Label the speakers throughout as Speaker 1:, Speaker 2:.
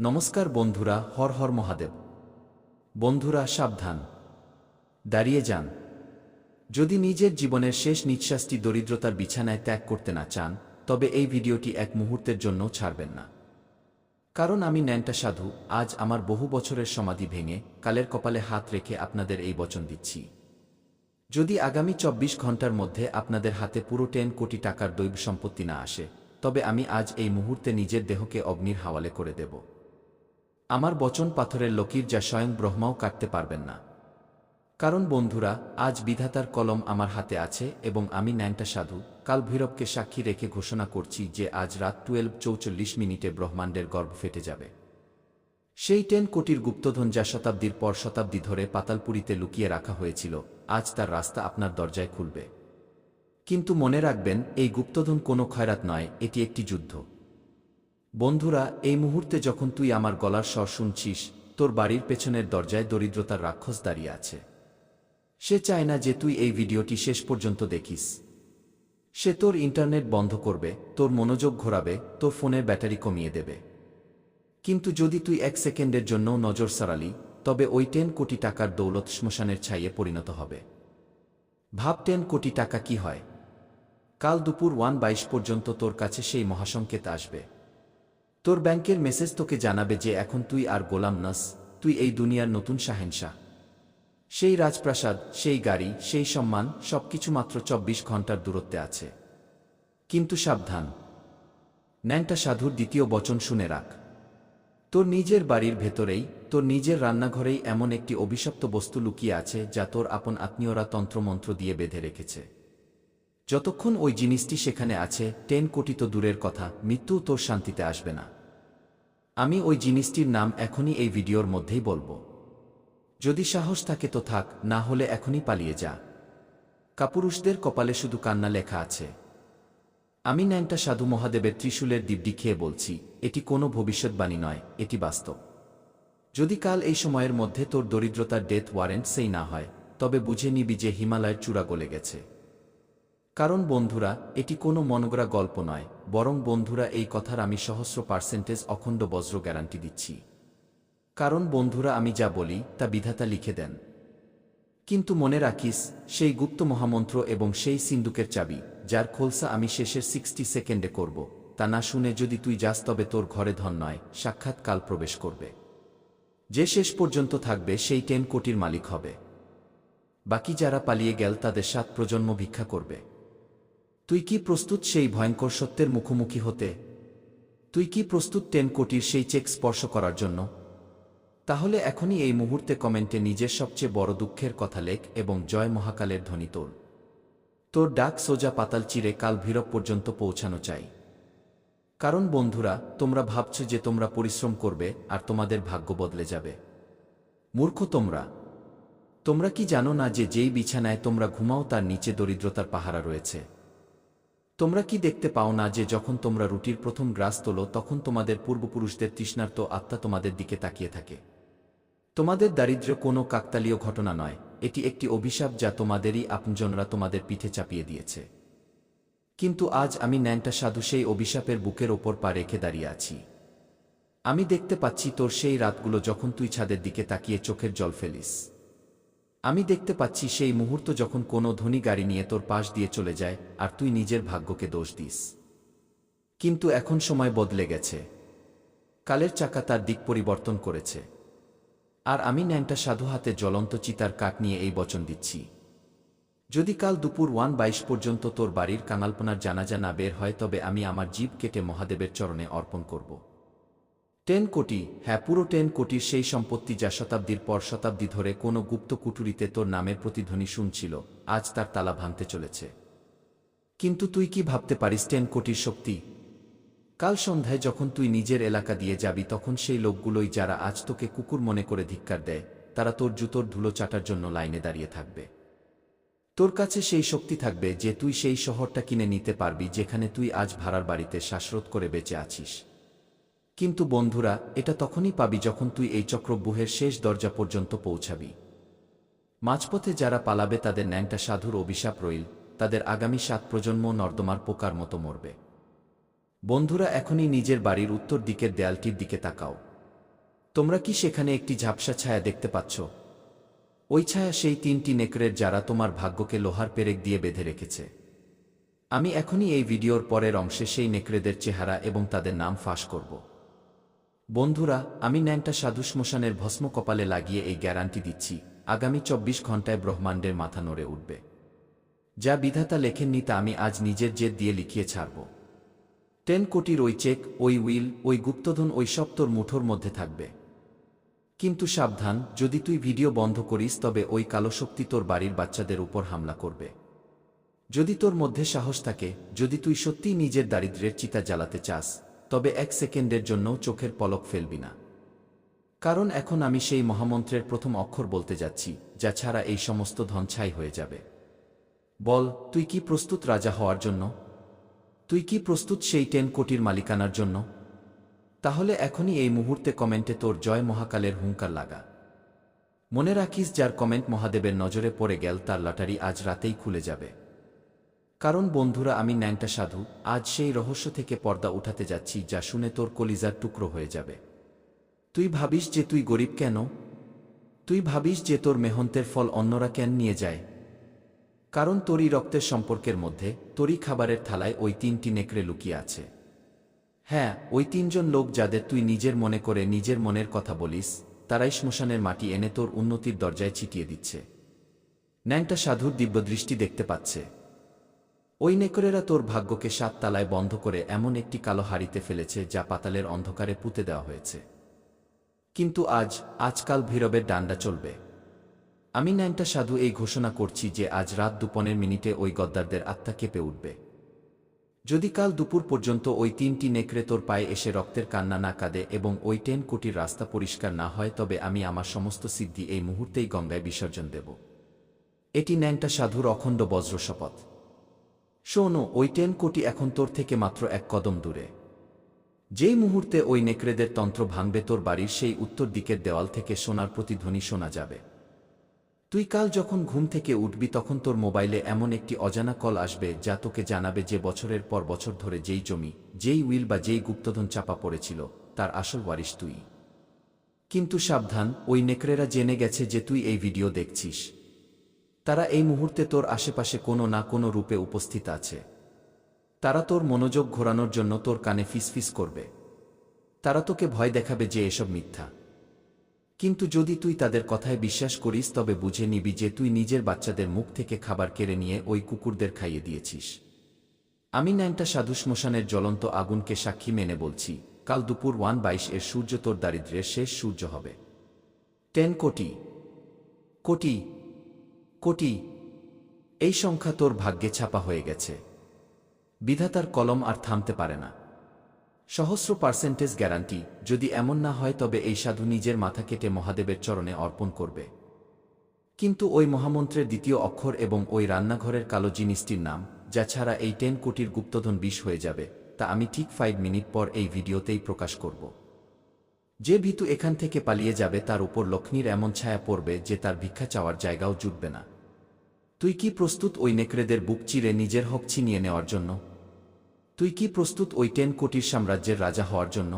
Speaker 1: নমস্কার বন্ধুরা, হর হর মহাদেব। বন্ধুরা সাবধান, দাঁড়িয়ে যান। যদি নিজের জীবনের শেষ নিঃশ্বাসটি দরিদ্রতার বিছানায় ত্যাগ করতে না চান, তবে এই ভিডিওটি এক মুহূর্তের জন্য ছাড়বেন না। কারণ আমি ন্যাংটা সাধু আজ আমার বহু বছরের সমাধি ভেঙে কালের কপালে হাত রেখে আপনাদের এই বচন দিচ্ছি। যদি আগামী ২৪ ঘন্টার মধ্যে আপনাদের হাতে পুরো ১০ কোটি টাকার দৈব সম্পত্তি না আসে, তবে আমি আজ এই মুহূর্তে নিজের দেহকে অগ্নির হাওয়ালে করে দেব। আমার বচন পাথরের লকির, যা স্বয়ং ব্রহ্মাও কাটতে পারবেন না। কারণ বন্ধুরা, আজ বিধাতার কলম আমার হাতে আছে এবং আমি ন্যাংটা সাধু কাল ভৈরবকে সাক্ষী রেখে ঘোষণা করছি যে আজ রাত 12:44 ব্রহ্মাণ্ডের গর্ভ ফেটে যাবে। সেই ১০ কোটির গুপ্তধন, যা শতাব্দীর পর শতাব্দী ধরে পাতালপুরীতে লুকিয়ে রাখা হয়েছিল, আজ তার রাস্তা আপনার দরজায় খুলবে। কিন্তু মনে রাখবেন, এই গুপ্তধন কোনো খয়রাত নয়, এটি একটি যুদ্ধ। বন্ধুরা, এই মুহূর্তে যখন তুই আমার গলার স্বর শুনছিস, তোর বাড়ির পেছনের দরজায় দরিদ্রতার রাক্ষস দাঁড়িয়ে আছে। সে চায় না যে তুই এই ভিডিওটি শেষ পর্যন্ত দেখিস। সে তোর ইন্টারনেট বন্ধ করবে, তোর মনোযোগ ঘোরাবে, তোর ফোনের ব্যাটারি কমিয়ে দেবে। কিন্তু যদি তুই ১ সেকেন্ডের জন্যও নজর সরালি, তবে ওই ১০ কোটি টাকার দৌলত শ্মশানের ছাইয়ে পরিণত হবে। ভাব ১০ কোটি টাকা কি হয়। কাল দুপুর ১:২২ পর্যন্ত তোর কাছে সেই মহাসংকেত আসবে। তোর ব্যাংকের মেসেজ তোকে জানাবে যে এখন তুই আর গোলাম নস, তুই এই দুনিয়ার নতুন শাহেনশাহ। সেই রাজপ্রাসাদ, সেই গাড়ি, সেই সম্মান, সবকিছু মাত্র ২৪ ঘন্টার দূরত্বে আছে। কিন্তু সাবধান, ন্যাংটা সাধুর দ্বিতীয় বচন শুনে রাখ। তোর নিজের বাড়ির ভেতরেই, তোর নিজের রান্নাঘরেই এমন একটি অভিশপ্ত বস্তু লুকিয়ে আছে, যা তোর আপন আত্মীয়রা তন্ত্রমন্ত্র দিয়ে বেঁধে রেখেছে। যতক্ষণ ওই জিনিসটি সেখানে আছে, ১০ কোটি তো দূরের কথা, মৃত্যুও তোর শান্তিতে আসবে না। আমি ওই জিনিসটির নাম এখনই এই ভিডিওর মধ্যেই বলবো। যদি সাহস থাকে তো থাক, না হলে এখনই পালিয়ে যা। কাপুরুষদের কপালে শুধু কান্না লেখা আছে। আমি ন্যাংটা সাধু মহাদেবের ত্রিশূলের দিব্যি খেয়ে বলছি, এটি কোনো ভবিষ্যৎবাণী নয়, এটি বাস্তব। যদি কাল এই সময়ের মধ্যে তোর দরিদ্রতার ডেথ ওয়ারেন্ট সেই না হয়, তবে বুঝে নিবি যে হিমালয়ের চূড়া গলে গেছে। কারণ বন্ধুরা, এটি কোনো মনগড়া গল্প নয়, বরং বন্ধুরা, এই কথার আমি ১০০% অখণ্ড বজ্র গ্যারান্টি দিচ্ছি। কারণ বন্ধুরা, আমি যা বলি তা বিধাতা লিখে দেন। কিন্তু মনে রাখিস, সেই গুপ্ত মহামন্ত্র এবং সেই সিন্দুকের চাবি, যার খোলসা আমি শেষের 60 সেকেন্ডে করব, তা না শুনে যদি তুই যাস, তবে তোর ঘরে ধন নয়, সাক্ষাৎ কাল প্রবেশ করবে। যে শেষ পর্যন্ত থাকবে সেই ১০ কোটির মালিক হবে। বাকি যারা পালিয়ে গেল তাদের ৭ প্রজন্ম ভিক্ষা করবে। তুই কি প্রস্তুত সেই ভয়ঙ্কর সত্যের মুখোমুখি হতে? তুই কি প্রস্তুত ১০ কোটির সেই চেক স্পর্শ করার জন্য? তাহলে এখনই এই মুহূর্তে কমেন্টে নিজের সবচেয়ে বড় দুঃখের কথা লেখ এবং জয় মহাকালের ধ্বনি তোল। তোর ডাক সোজা পাতাল চিরে কাল ভৈরব পর্যন্ত পৌঁছানো চাই। কারণ বন্ধুরা, তোমরা ভাবছ যে তোমরা পরিশ্রম করবে আর তোমাদের ভাগ্য বদলে যাবে। মূর্খ তোমরা! তোমরা কি জানো না যে যেই বিছানায় তোমরা ঘুমাও তার নিচে দরিদ্রতার পাহারা রয়েছে? তোমরা কি দেখতে পাও না যে যখন তোমরা রুটির প্রথম গ্রাস তোলো, তখন তোমাদের পূর্বপুরুষদের তৃষ্ণার্ত আত্মা তোমাদের দিকে তাকিয়ে থাকে? তোমাদের দারিদ্র্য কোনো কাকতালীয় ঘটনা নয়, এটি একটি অভিশাপ যা তোমাদেরই আপনজনরা তোমাদের পিঠে চাপিয়ে দিয়েছে। কিন্তু আজ আমি ন্যাংটা সাধু সেই অভিশাপের বুকের ওপর পা রেখে দাঁড়িয়ে আছি। আমি দেখতে পাচ্ছি তোর সেই রাতগুলো যখন তুই ছাদের দিকে তাকিয়ে চোখের জল ফেলিস। আমি দেখতে পাচ্ছি সেই মুহূর্ত যখন কোনো ধনী গাড়ি নিয়ে তোর পাশ দিয়ে চলে যায় আর তুই নিজের ভাগ্যকে দোষ দিস। কিন্তু এখন সময় বদলে গেছে। কালের চাকা তার দিক পরিবর্তন করেছে। আর আমি ন্যাংটা সাধু হাতে জ্বলন্ত চিতার কাঠ নিয়ে এই বচন দিচ্ছি, যদি কাল দুপুর ১:২২ পর্যন্ত তোর বাড়ির কাঙালপনার জানাজা না বের হয়, তবে আমি আমার জীব কেটে মহাদেবের চরণে অর্পণ করব। ১০ কোটি, হ্যাঁ পুরো ১০ কোটির সেই সম্পত্তি, যা শতাব্দীর পর শতাব্দী ধরে কোনো গুপ্ত কুঠুরিতে তোর নামের প্রতিধ্বনি শুনছিল, আজ তার তালা ভাঙতে চলেছে। কিন্তু তুই কি ভাবতে পারিস ১০ কোটির শক্তি? কাল সন্ধ্যায় যখন তুই নিজের এলাকা দিয়ে যাবি, তখন সেই লোকগুলোই যারা আজ তোকে কুকুর মনে করে ধিক্কার দেয়, তারা তোর জুতোর ধুলো চাটার জন্য লাইনে দাঁড়িয়ে থাকবে। তোর কাছে সেই শক্তি থাকবে যে তুই সেই শহরটা কিনে নিতে পারবি যেখানে তুই আজ ভাড়ার বাড়িতে শ্বাসরোধ করে বেঁচে আছিস। কিন্তু বন্ধুরা, এটা তখনই পাবি যখন তুই এই চক্রব্যূহের শেষ দরজা পর্যন্ত পৌঁছাবি। মাঝপথে যারা পালাবে তাদের ন্যাংটা সাধুর অভিশাপ রইল, তাদের আগামী ৭ প্রজন্ম নর্দমার পোকার মতো মরবে। বন্ধুরা, এখনই নিজের বাড়ির উত্তর দিকের দেয়ালটির দিকে তাকাও। তোমরা কি সেখানে একটি ঝাপসা ছায়া দেখতে পাচ্ছ? ওই ছায়া সেই 3টি নেকড়ের, যারা তোমার ভাগ্যকে লোহার পেরেক দিয়ে বেঁধে রেখেছে। আমি এখনই এই ভিডিওর পরের অংশে সেই নেকড়েদের চেহারা এবং তাদের নাম ফাঁস করব। বন্ধুরা, আমি ন্যাংটা সাধু শ্মশানের ভস্ম কপালে লাগিয়ে এই গ্যারান্টি দিচ্ছি, আগামী 24 ঘণ্টায় ব্রহ্মাণ্ডের মাথা নড়ে উঠবে। যা বিধাতা লেখেননি তা আমি আজ নিজের জেদ দিয়ে লিখিয়ে ছাড়ব। 10 কোটির ওই চেক, ওই উইল, ওই গুপ্তধন, ওই সব তোর মুঠোর মধ্যে থাকবে। কিন্তু সাবধান, যদি তুই ভিডিও বন্ধ করিস তবে ওই কালো শক্তি তোর বাড়ির বাচ্চাদের উপর হামলা করবে। যদি তোর মধ্যে সাহস থাকে, যদি তুই সত্যিই নিজের দারিদ্র্যের চিতা জ্বালাতে চাস, তবে 1 সেকেন্ডের জন্যও চোখের পলক ফেলবি না। কারণ এখন আমি সেই মহামন্ত্রের প্রথম অক্ষর বলতে যাচ্ছি, যা ছাড়া এই সমস্ত ধন ছাই হয়ে যাবে। বল, তুই কি প্রস্তুত রাজা হওয়ার জন্য? তুই কি প্রস্তুত সেই 10 কোটির মালিকানার জন্য? তাহলে এখনই এই মুহূর্তে কমেন্টে তোর জয় মহাকালের হুঙ্কার লাগা। মনে রাখিস, যার কমেন্ট মহাদেবের নজরে পড়ে গেল তার লটারি আজ রাতেই খুলে যাবে। কারণ বন্ধুরা, আমি ন্যাংটা সাধু আজ সেই রহস্য থেকে পর্দা উঠাতে যাচ্ছি, যা শুনে তোর কলিজার টুকরো হয়ে যাবে। তুই ভাবিস যে তুই গরিব কেন? তুই ভাবিস যে তোর মেহন্তের ফল অন্যরা কেন নিয়ে যায়? কারণ তোরই রক্তের সম্পর্কের মধ্যে, তোরই খাবারের থালায় ওই 3টি নেকড়ে লুকিয়ে আছে। হ্যাঁ, ওই 3জন লোক যাদের তুই নিজের মনে করে নিজের মনের কথা বলিস, তারাই শ্মশানের মাটি এনে তোর উন্নতির দরজায় ছিটিয়ে দিচ্ছে। ন্যাংটা সাধুর দিব্যদৃষ্টি দেখতে পাচ্ছে। ওই নেকড়েরা তোর ভাগ্যকে 7 তালায় বন্ধ করে এমন একটি কালো হাড়িতে ফেলেছে, যা পাতালের অন্ধকারে পুঁতে দেওয়া হয়েছে। কিন্তু আজকাল ভৈরবের ডান্ডা চলবে। আমি ন্যাংটা সাধু এই ঘোষণা করছি যে আজ রাত 2:15 ওই গদ্দারদের আত্মা কেঁপে উঠবে। যদি কাল দুপুর পর্যন্ত ওই 3টি নেকড়ে তোর পায়ে এসে রক্তের কান্না না কাঁদে এবং ওই 10 কোটির রাস্তা পরিষ্কার না হয়, তবে আমি আমার সমস্ত সিদ্ধি এই মুহূর্তেই গঙ্গায় বিসর্জন দেব। এটি ন্যাংটা সাধুর অখণ্ড বজ্র শপথ। শোনো, ওই 10 কোটি এখন তোর থেকে মাত্র 1 কদম দূরে। যেই মুহূর্তে ওই নেকড়েদের তন্ত্র ভাঙবে, তোর বাড়ির সেই উত্তর দিকের দেওয়াল থেকে সোনার প্রতিধ্বনি শোনা যাবে। তুই কাল যখন ঘুম থেকে উঠবি, তখন তোর মোবাইলে এমন একটি অজানা কল আসবে, যা তোকে জানাবে যে বছরের পর বছর ধরে যেই জমি, যেই উইল বা যেই গুপ্তধন চাপা পড়েছিল, তার আসল ওয়ারিশ তুই। কিন্তু সাবধান, ওই নেকড়েরা জেনে গেছে যে তুই এই ভিডিও দেখছিস। তারা এই মুহূর্তে তোর আশেপাশে কোনো না কোনো রূপে উপস্থিত আছে। তারা তোর মনোযোগ ঘোরানোর জন্য তোর কানে ফিসফিস করবে। তারা তোকে ভয় দেখাবে যে এসব মিথ্যা। কিন্তু যদি তুই তাদের কথায় বিশ্বাস করিস, তবে বুঝে নিবি যে তুই নিজের বাচ্চাদের মুখ থেকে খাবার কেড়ে নিয়ে ওই কুকুরদের খাইয়ে দিয়েছিস। আমি ন্যাংটা সাধু শ্মশানের জ্বলন্ত আগুনকে সাক্ষী মেনে বলছি, কাল দুপুর 1:22 সূর্য তোর দারিদ্র্যের শেষ সূর্য হবে। 10 কোটি কোটি কোটি, এই সংখ্যা তোর ভাগ্যে ছাপা হয়ে গেছে। বিধাতার কলম আর থামতে পারে না। সহস্র % গ্যারান্টি, যদি এমন না হয় তবে এই সাধু নিজের মাথা কেটে মহাদেবের চরণে অর্পণ করবে। কিন্তু ওই মহামন্ত্রের দ্বিতীয় অক্ষর এবং ওই রান্নাঘরের কালো জিনিসটির নাম, যা ছাড়া এই 10 কোটির গুপ্তধন বিষ হয়ে যাবে, তা আমি ঠিক 5 মিনিট পর এই ভিডিওতেই প্রকাশ করব। যে ভীতু এখান থেকে পালিয়ে যাবে, তার উপর লক্ষ্মীর এমন ছায়া পড়বে যে তার ভিক্ষা চাওয়ার জায়গাও জুটবে না। তুই কি প্রস্তুত ওই নেকড়েদের বুক চিরে নিজের হক ছিনিয়ে নেওয়ার জন্য? তুই কি প্রস্তুত ওই 10 কোটির সাম্রাজ্যের রাজা হওয়ার জন্য?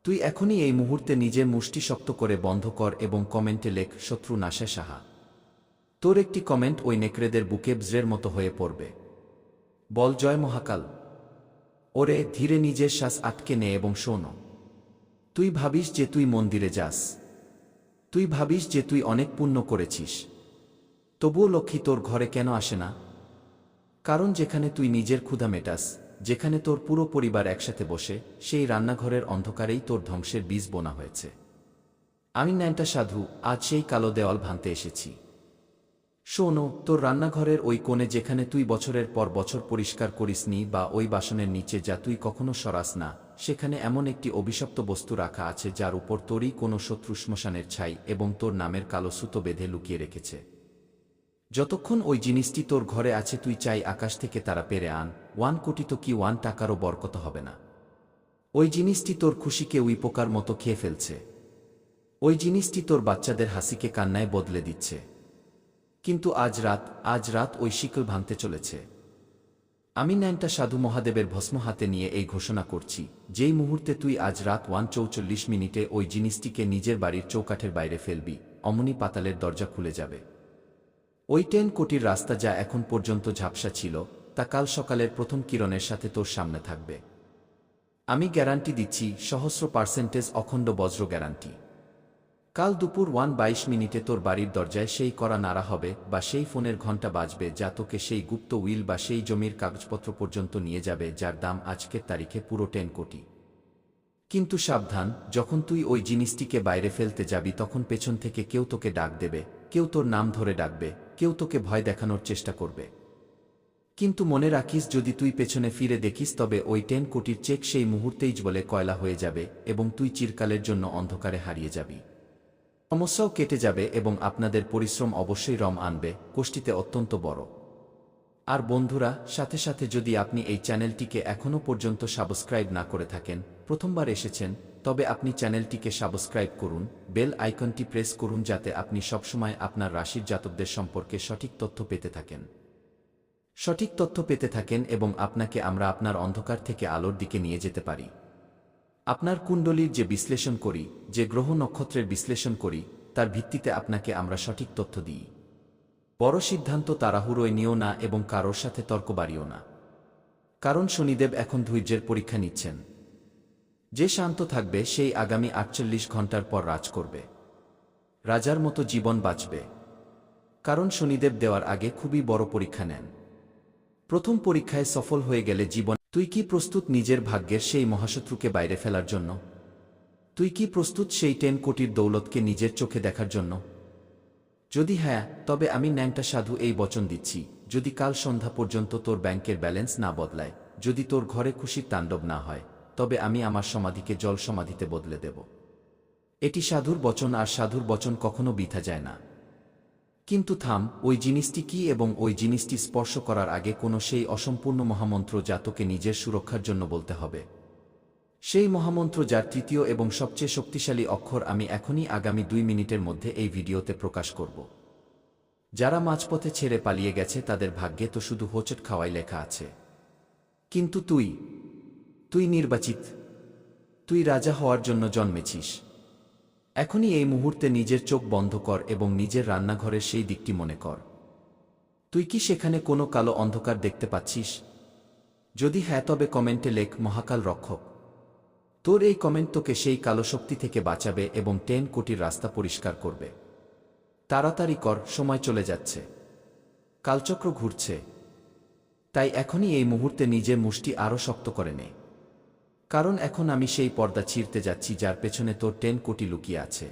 Speaker 1: তুই এখনই এই মুহূর্তে নিজের মুষ্টি শক্ত করে বন্ধ কর এবং কমেন্টে লেখ, শত্রু নাশে সাহা। তোর একটি কমেন্ট ওই নেকড়েদের বুকে বজ্রের মতো হয়ে পড়বে। বল, জয় মহাকাল। ওরে, ধীরে নিজের শ্বাস আটকে নে এবং শোনো। তুই ভাবিস যে তুই মন্দিরে যাস। তুই ভাবিস যে তুই অনেক পুণ্য করেছিস। তবুও লক্ষ্মী তোর ঘরে কেন আসে না? কারণ যেখানে তুই নিজের ক্ষুধা মেটাস, যেখানে তোর পুরো পরিবার একসাথে বসে, সেই রান্নাঘরের অন্ধকারেই তোর ধ্বংসের বীজ বোনা হয়েছে। আমি ন্যাংটা সাধু আজ সেই কালো দেওয়াল ভাঙতে এসেছি। শোনো, তোর রান্নাঘরের ওই কোণে যেখানে তুই বছরের পর বছর পরিষ্কার করিসনি, বা ওই বাসনের নিচে যা তুই কখনো সরাস না, সেখানে এমন একটি অভিশপ্ত বস্তু রাখা আছে, যার উপর তোরই কোনো শত্রু শ্মশানের ছাই এবং তোর নামের কালো সুতো বেঁধে লুকিয়ে রেখেছে। যতক্ষণ ওই জিনিসটি তোর ঘরে আছে, তুই চাই আকাশ থেকে তারা পেরে আন, 1 কোটি তো কি 1 টাকারও বরকত হবে না। ওই জিনিসটি তোর খুশিকে উই পোকার মতো খেয়ে ফেলছে। ওই জিনিসটি তোর বাচ্চাদের হাসিকে কান্নায় বদলে দিচ্ছে। কিন্তু আজ রাত ওই শিকল ভাঙতে চলেছে। আমি ন্যাংটা সাধু মহাদেবের ভস্ম হাতে নিয়ে এই ঘোষণা করছি, যেই মুহূর্তে তুই আজ রাত 1:44 ওই জিনিসটিকে নিজের বাড়ির চৌকাঠের বাইরে ফেলবি, অমনি পাতালের দরজা খুলে যাবে। ওই 10 কোটির রাস্তা যা এখন পর্যন্ত ঝাপসা ছিল, তা কাল সকালের প্রথম কিরণের সাথে তোর সামনে থাকবে। আমি গ্যারান্টি দিচ্ছি, সহস্র% অখণ্ড বজ্র গ্যারান্টি। কাল দুপুর 1:22 তোর বাড়ির দরজায় সেই কড়া নাড়া হবে, বা সেই ফোনের ঘণ্টা বাজবে যা তোকে সেই গুপ্ত উইল বা সেই জমির কাগজপত্র পর্যন্ত নিয়ে যাবে, যার দাম আজকের তারিখে পুরো 10 কোটি। কিন্তু সাবধান, যখন তুই ওই জিনিসটিকে বাইরে ফেলতে যাবি তখন পেছন থেকে কেউ তোকে ডাক দেবে, কেউ তোর নাম ধরে ডাকবে, কেউ তোকে ভয় দেখানোর চেষ্টা করবে। কিন্তু মনে রাখিস, যদি তুই পেছনে ফিরে দেখিস তবে ওই 10 কোটির চেক সেই মুহূর্তেই জ্বলে কয়লা হয়ে যাবে এবং তুই চিরকালের জন্য অন্ধকারে হারিয়ে যাবি। সমস্যাও কেটে যাবে এবং আপনাদের পরিশ্রম অবশ্যই রম আনবে, কোষ্ঠীতে অত্যন্ত বড়। আর বন্ধুরা, সাথে সাথে যদি আপনি এই চ্যানেলটিকে এখনও পর্যন্ত সাবস্ক্রাইব না করে থাকেন, প্রথমবার এসেছেন, তবে আপনি চ্যানেলটিকে সাবস্ক্রাইব করুন, বেল আইকনটি প্রেস করুন যাতে আপনি সবসময় আপনার রাশির জাতকদের সম্পর্কে সঠিক তথ্য পেতে থাকেন এবং আপনাকে আমরা আপনার অন্ধকার থেকে আলোর দিকে নিয়ে যেতে পারি। আপনার কুণ্ডলীর যে বিশ্লেষণ করি, যে গ্রহ নক্ষত্রের বিশ্লেষণ করি, তার ভিত্তিতে আপনাকে আমরা সঠিক তথ্য দিই। বড় সিদ্ধান্ত তাড়াহুড়োয় নিও না এবং কারোর সাথে তর্ক বাড়িও না, কারণ শনিদেব এখন ধৈর্যের পরীক্ষা নিচ্ছেন। যে শান্ত থাকবে সেই আগামী 48 ঘন্টার পর রাজ করবে, রাজার মতো জীবন বাঁচবে। কারণ শনিদেব দেওয়ার আগে খুবই বড় পরীক্ষা নেন। প্রথম পরীক্ষায় সফল হয়ে গেলে জীবন। তুই কি প্রস্তুত নিজের ভাগ্যের সেই মহাশত্রুকে বাইরে ফেলার জন্য? তুই কি প্রস্তুত সেই 10 কোটির দৌলতকে নিজের চোখে দেখার জন্য? যদি হ্যাঁ, তবে আমি ন্যাংটা সাধু এই বচন দিচ্ছি, যদি কাল সন্ধ্যা পর্যন্ত তোর ব্যাংকের ব্যালেন্স না বদলায়, যদি তোর ঘরে খুশির তাণ্ডব না হয়, তবে আমি আমার সমাধিকে জল সমাধিতে বদলে দেব। এটি সাধুর বচন, আর সাধুর বচন কখনো বৃথা যায় না। কিন্তু থাম, ওই জিনিসটি কি এবং ওই জিনিসটি স্পর্শ করার আগে কোনো সেই অসম্পূর্ণ মহামন্ত্র যা তোকে নিজের সুরক্ষার জন্য বলতে হবে। সেই মহামন্ত্র যার তৃতীয় এবং সবচেয়ে শক্তিশালী অক্ষর আমি এখনই আগামী 2 মিনিটের মধ্যে এই ভিডিওতে প্রকাশ করব। যারা মাঝপথে ছেড়ে পালিয়ে গেছে তাদের ভাগ্যে তো শুধু হোঁচট খাওয়াই লেখা আছে। কিন্তু তুই নির্বাচিত, তুই রাজা হওয়ার জন্য জন্মেছিস। এখনই এই মুহূর্তে নিজের চোখ বন্ধ কর এবং নিজের রান্নাঘরের সেই দিকটি মনে কর। তুই কি সেখানে কোনো কালো অন্ধকার দেখতে পাচ্ছিস? যদি হ্যাঁ, তবে কমেন্টে লেখ মহাকাল রক্ষক। তোর এই কমেন্ট তোকে সেই কালো শক্তি থেকে বাঁচাবে এবং 10 কোটির রাস্তা পরিষ্কার করবে। তাড়াতাড়ি কর, সময় চলে যাচ্ছে, কালচক্র ঘুরছে। তাই এখনই এই মুহূর্তে নিজের মুষ্টি আরও শক্ত করে নে, কারণ এখন আমি সেই পর্দা ছিঁড়তে যাচ্ছি যার পেছনে তোর 10 কোটি লুকিয়ে আছে।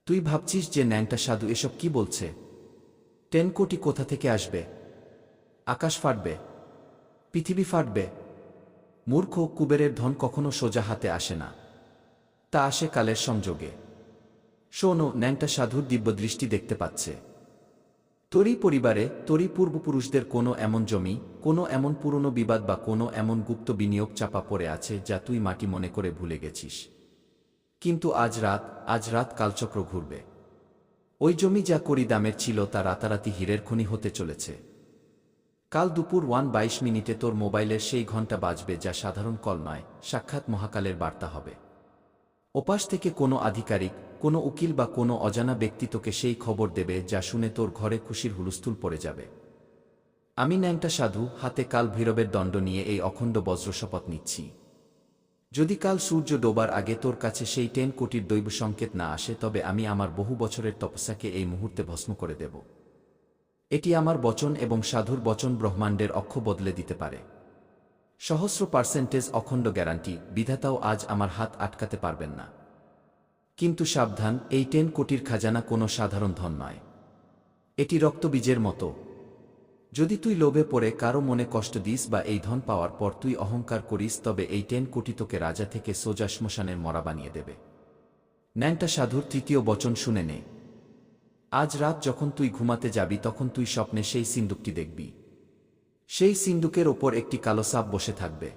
Speaker 1: তুই ভাবছিস যে ন্যাংটা সাধু এসব কি বলছে? 10 কোটি কোথা থেকে আসবে? আকাশ ফাটবে? পৃথিবী ফাটবে? মূর্খ, কুবেরের ধন কখনো সোজা হাতে আসে না, তা আসে কালের সংযোগে। শোনো, ন্যাংটা সাধুর দিব্যদৃষ্টি দেখতে পাচ্ছে। তোরই পরিবারে, তোরই পূর্বপুরুষদের কোনো এমন জমি, কোনো এমন পুরনো বিবাদ বা কোনো এমন গুপ্ত বিনিয়োগ চাপা পড়ে আছে যা তুই মাটি মনে করে ভুলে গেছিস। কিন্তু আজ রাত কালচক্র ঘুরবে। ওই জমি যা কোটি দামের ছিল তা রাতারাতি হীরের খনি হতে চলেছে। কাল দুপুর 1:22 তোর মোবাইলের সেই ঘণ্টা বাজবে যা সাধারণ কল নয়, সাক্ষাৎ মহাকালের বার্তা হবে। ওপাশ থেকে কোনো আধিকারিক, কোনো উকিল বা কোনো অজানা ব্যক্তি তোকে সেই খবর দেবে যা শুনে তোর ঘরে খুশির হুলস্থুল পড়ে যাবে। আমি ন্যাংটা সাধু হাতে কাল ভৈরবের দণ্ড নিয়ে এই অখণ্ড বজ্র শপথ নিচ্ছি, যদি কাল সূর্য ডোবার আগে তোর কাছে সেই 10 কোটির দৈব সংকেত না আসে তবে আমি আমার বহু বছরের তপস্যাকে এই মুহূর্তে ভস্ম করে দেব। এটি আমার বচন এবং সাধুর বচন ব্রহ্মাণ্ডের অক্ষ বদলে দিতে পারে। সহস্র% অখণ্ড গ্যারান্টি, বিধাতাও আজ আমার হাত আটকাতে পারবেন না। কিন্তু সাবধান, এই 10 কোটির খাজানা কোনো সাধারণ ধন নয়, এটি রক্তবীজের মতো। যদি তুই লোভে পড়ে কারো মনে কষ্ট দিস বা এই ধন পাওয়ার পর তুই অহংকার করিস তবে এই 10 কোটি তোকে রাজা থেকে সোজা শ্মশানের মরা বানিয়ে দেবে। ন্যাংটা সাধুর তৃতীয় বচন শুনে নে। আজ রাত যখন তুই ঘুমাতে যাবি তখন তুই স্বপ্নে সেই সিন্দুকটি দেখবি। সেই সিন্দুকের ওপর একটি কালো সাপ বসে থাকবে।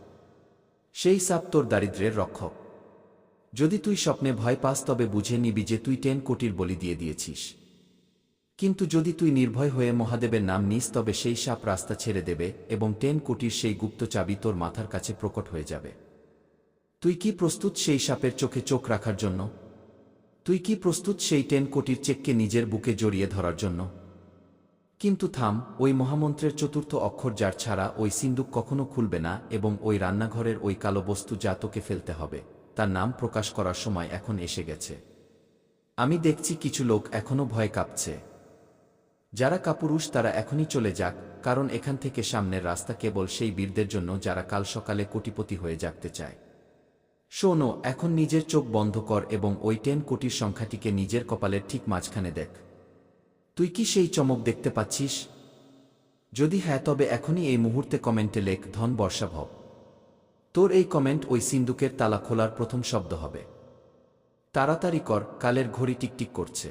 Speaker 1: সেই সাপ তোর দারিদ্র্যের রক্ষক। যদি তুই স্বপ্নে ভয় পাস তবে বুঝে নিবি যে তুই 10 কোটির বলি দিয়ে দিয়েছিস। কিন্তু যদি তুই নির্ভয় হয়ে মহাদেবের নাম নিস তবে সেই সাপ রাস্তা ছেড়ে দেবে এবং 10 কোটির সেই গুপ্ত চাবি তোর মাথার কাছে প্রকট হয়ে যাবে। তুই কি প্রস্তুত সেই সাপের চোখে চোখ রাখার জন্য? তুই কি প্রস্তুত সেই 10 কোটির চেককে নিজের বুকে জড়িয়ে ধরার জন্য? কিন্তু থাম, ওই মহামন্ত্রের চতুর্থ অক্ষর যার ছাড়া ওই সিন্দুক কখনো খুলবে না এবং ওই রান্নাঘরের ওই কালো বস্তু যা তোকে ফেলতে হবে, তার নাম প্রকাশ করার সময় এখন এসে গেছে। আমি দেখছি কিছু লোক এখনো ভয় কাঁপছে। যারা কাপুরুষ তারা এখনই চলে যাক, কারণ এখান থেকে সামনের রাস্তা কেবল সেই বীরদের জন্য যারা কাল সকালে কোটিপতি হয়ে জাগতে চায়। শোনো, এখন নিজের চোখ বন্ধ কর এবং ওই 10 কোটির সংখ্যাটিকে নিজের কপালের ঠিক মাঝখানে দেখ। তুই কি সেই চমক দেখতে পাচ্ছিস? যদি হ্যাঁ, তবে এখনই এই মুহূর্তে কমেন্টে লেখ ধন বর্ষা ভব। তোর এই কমেন্ট ওই সিন্দুকের তালা খোলার প্রথম শব্দ হবে। তাড়াতাড়ি কর, কালের ঘড়ি টিকটিক করছে।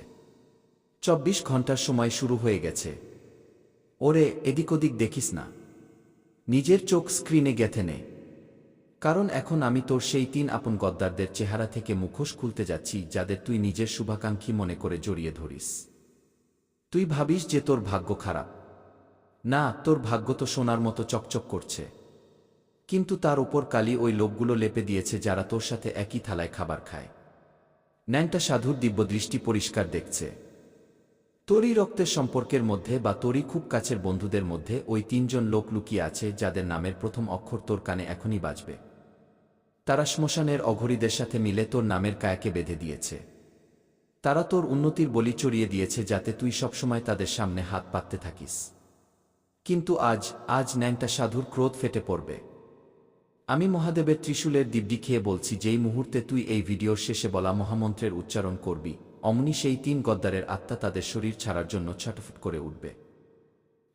Speaker 1: 24 ঘন্টার সময় শুরু হয়ে গেছে। ওরে, এদিক ওদিক দেখিস না, নিজের চোখ স্ক্রিনে গেঁথে নে, কারণ এখন আমি তোর সেই 3 আপন গদ্দারদের চেহারা থেকে মুখোশ খুলতে যাচ্ছি যাদের তুই নিজের শুভাকাঙ্ক্ষী মনে করে জড়িয়ে ধরিস। তুই ভাবিস যে তোর ভাগ্য খারাপ। না, তোর ভাগ্য তো সোনার মতো চকচক করছে, কিন্তু তার উপর কালি ওই লোকগুলো লেপে দিয়েছে যারা তোর সাথে একই থালায় খাবার খায়। ন্যাংটা সাধুর দিব্যদৃষ্টি পরিষ্কার দেখছে। তোরই রক্তের সম্পর্কের মধ্যে বা তোরই খুব কাছের বন্ধুদের মধ্যে ওই 3 জন লোক লুকিয়ে আছে যাদের নামের প্রথম অক্ষর তোর কানে এখনই বাজবে। তারা শ্মশানের অঘরীদের সাথে মিলে তোর নামের কায়াকে বেঁধে দিয়েছে। তারা তোর উন্নতির বলি চড়িয়ে দিয়েছে যাতে তুই সবসময় তাদের সামনে হাত পাততে থাকিস। কিন্তু আজ ন্যাংটা সাধুর ক্রোধ ফেটে পড়বে। আমি মহাদেবের ত্রিশূলের দিব্যি খেয়ে বলছি, যেই মুহূর্তে তুই এই ভিডিওর শেষে বলা মহামন্ত্রের উচ্চারণ করবি, অমনি সেই 3 গদ্দারের আত্মা তাদের শরীর ছাড়ার জন্য ছটফট করে উঠবে।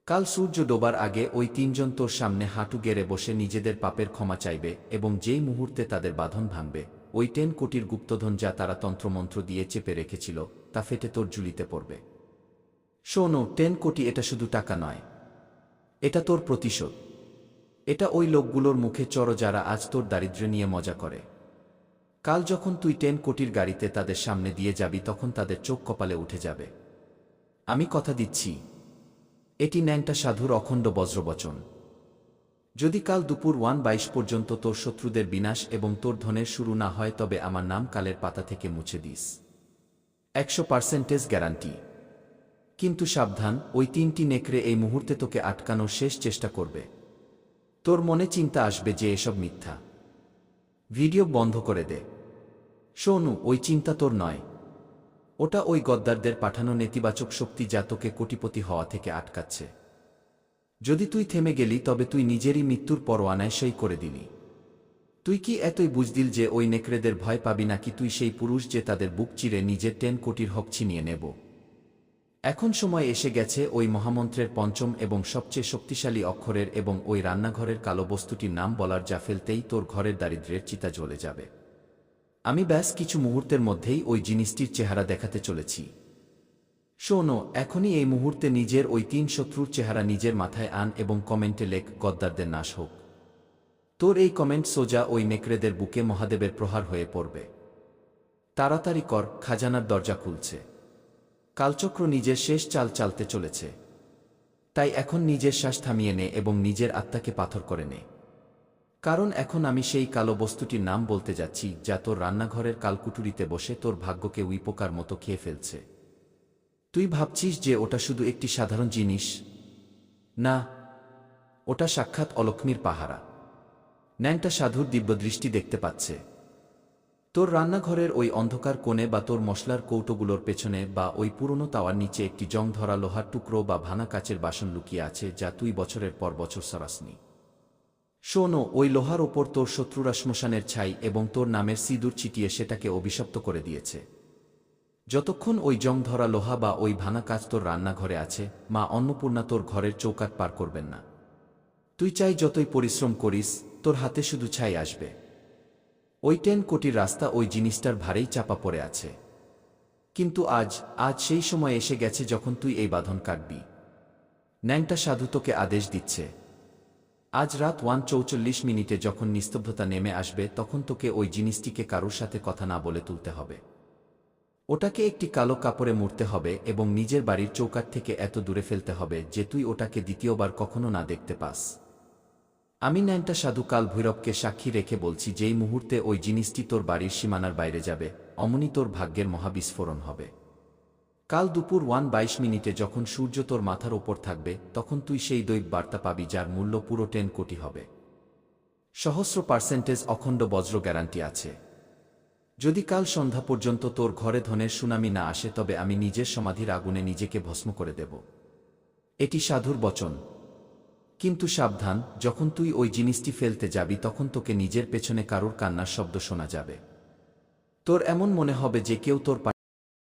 Speaker 1: কাল সূর্য ডোবার আগে ওই 3 জন তোর সামনে হাঁটু গেড়ে বসে নিজেদের পাপের ক্ষমা চাইবে এবং যেই মুহূর্তে তাদের বাঁধন ভাঙবে, ওই 10 কোটির গুপ্তধন যা তারা তন্ত্রমন্ত্র দিয়ে চেপে রেখেছিল তা ফেটে তোর ঝুলিতে পড়বে। শোনো, 10 কোটি এটা শুধু টাকা নয়, এটা তোর প্রতিশোধ। এটা ওই লোকগুলোর মুখে চড়ো যারা আজ তোর দারিদ্র্য নিয়ে মজা করে। কাল যখন তুই 10 কোটির গাড়িতে তাদের সামনে দিয়ে যাবি তখন তাদের চোখ কপালে উঠে যাবে। আমি কথা দিচ্ছি, এটি ন্যাংটা সাধুর অখণ্ড বজ্রবচন। যদি কাল দুপুর 1:22 পর্যন্ত তোর শত্রুদের বিনাশ এবং তোর ধনের শুরু না হয় তবে আমার নাম কালের পাতা থেকে মুছে দিস। 100% গ্যারান্টি। কিন্তু সাবধান, ওই 3টি নেকড়ে এই মুহূর্তে তোকে আটকানোর শেষ চেষ্টা করবে। তোর মনে চিন্তা আসবে যে এসব মিথ্যা। ভিডিও বন্ধ করে দে। শোনু, ওই চিন্তা তোর নয়, ওটা ওই গদ্দারদের পাঠানো নেতিবাচক শক্তি যা তোকে কোটিপতি হওয়া থেকে আটকাচ্ছে। যদি তুই থেমে গেলি তবে তুই নিজেরই মৃত্যুর পরোয়ানায় সই করে দিলি। তুই কি এতই বুঝদিল যে ওই নেকড়েদের ভয় পাবি, নাকি তুই সেই পুরুষ যে তাদের বুক চিরে নিজের 10 কোটির হক ছিনিয়ে নেব? এখন সময় এসে গেছে ওই মহামন্ত্রের পঞ্চম এবং সবচেয়ে শক্তিশালী অক্ষরের এবং ওই রান্নাঘরের কালো বস্তুটির নাম বলার, যা ফেলতেই তোর ঘরের দারিদ্র্যের চিতা জ্বলে যাবে। আমি ব্যাস কিছু মুহূর্তের মধ্যেই ওই জিনিসটির চেহারা দেখাতে চলেছি। শোনো, এখনই এই মুহূর্তে নিজের ওই 3 শত্রুর চেহারা নিজের মাথায় আন এবং কমেন্টে লেখ গদ্দারদের নাশ হোক। তোর এই কমেন্ট সোজা ওই নেকড়েদের বুকে মহাদেবের প্রহার হয়ে পড়বে। তাড়াতাড়ি কর, খাজানার দরজা খুলছে। কালচক্র নিজের শেষ চাল চালতে চলেছে। তাই এখন নিজের শ্বাস থামিয়ে নে এবং নিজের আত্মাকে পাথর করে নে, কারণ এখন আমি সেই কালো বস্তুটির নাম বলতে যাচ্ছি যা তোর রান্নাঘরের কালকুটুরিতে বসে তোর ভাগ্যকে উইপোকার মতো খেয়ে ফেলছে। তুই ভাবছিস যে ওটা শুধু একটি সাধারণ জিনিস? না, ওটা সাক্ষাৎ অলক্ষ্মীর পাহারা। ন্যাংটা সাধুর দিব্যদৃষ্টি দেখতে পাচ্ছে। তোর রান্নাঘরের ওই অন্ধকার কোণে বা তোর মশলার কৌটোগুলোর পেছনে বা ওই পুরনো তাওয়ার নিচে একটি জং ধরা লোহার টুকরো বা ভাঙা কাচের বাসন লুকিয়ে আছে যা তুই বছরের পর বছর সরাসনি। শোনো, ওই লোহার ওপর তোর শত্রুরা শ্মশানের ছাই এবং তোর নামের সিঁদুর ছিটিয়ে সেটাকে অভিশপ্ত করে দিয়েছে। যতক্ষণ ওই জং ধরা লোহা বা ওই ভাঙা কাচ তোর রান্নাঘরে আছে, মা অন্নপূর্ণা তোর ঘরের চৌকাঠ পার করবেন না। তুই চাই যতই পরিশ্রম করিস, তোর হাতে শুধু ছাই আসবে। ওই 10 কোটির রাস্তা ওই জিনিসটার ভারেই চাপা পড়ে আছে। কিন্তু আজ সেই সময় এসে গেছে যখন তুই এই বাঁধন কাটবি। ন্যাংটা সাধু তোকে আদেশ দিচ্ছে। আজ রাত 1:44 যখন নিস্তব্ধতা নেমে আসবে তখন তোকে ওই জিনিসটিকে কারোর সাথে কথা না বলে তুলতে হবে। ওটাকে একটি কালো কাপড়ে মুড়তে হবে এবং নিজের বাড়ির চৌকাঠ থেকে এত দূরে ফেলতে হবে যে তুই ওটাকে দ্বিতীয়বার কখনো না দেখতে পাস। আমি ন্যাংটা সাধু কাল ভৈরবকে সাক্ষী রেখে বলছি, যেই মুহূর্তে ওই জিনিসটি তোর বাড়ির সীমানার বাইরে যাবে, অমনি তোর ভাগ্যের মহাবিস্ফোরণ হবে। কাল দুপুর 1:22 যখন সূর্য তোর মাথার ওপর থাকবে, তখন তুই সেই দৈব বার্তা পাবি যার মূল্য পুরো 10 কোটি হবে। সহস্র% অখণ্ড বজ্র গ্যারান্টি আছে। যদি কাল সন্ধ্যা পর্যন্ত তোর ঘরে ধনের সুনামি না আসে, তবে আমি নিজের সমাধির আগুনে নিজেকে ভস্ম করে দেব। এটি সাধুর বচন। কিন্তু সাবধান, যখন তুই ওই জিনিসটি ফেলতে যাবি তখন তোকে নিজের পেছনে কারোর কান্নার শব্দ শোনা যাবে। তোর এমন মনে হবে যে কেউ তোর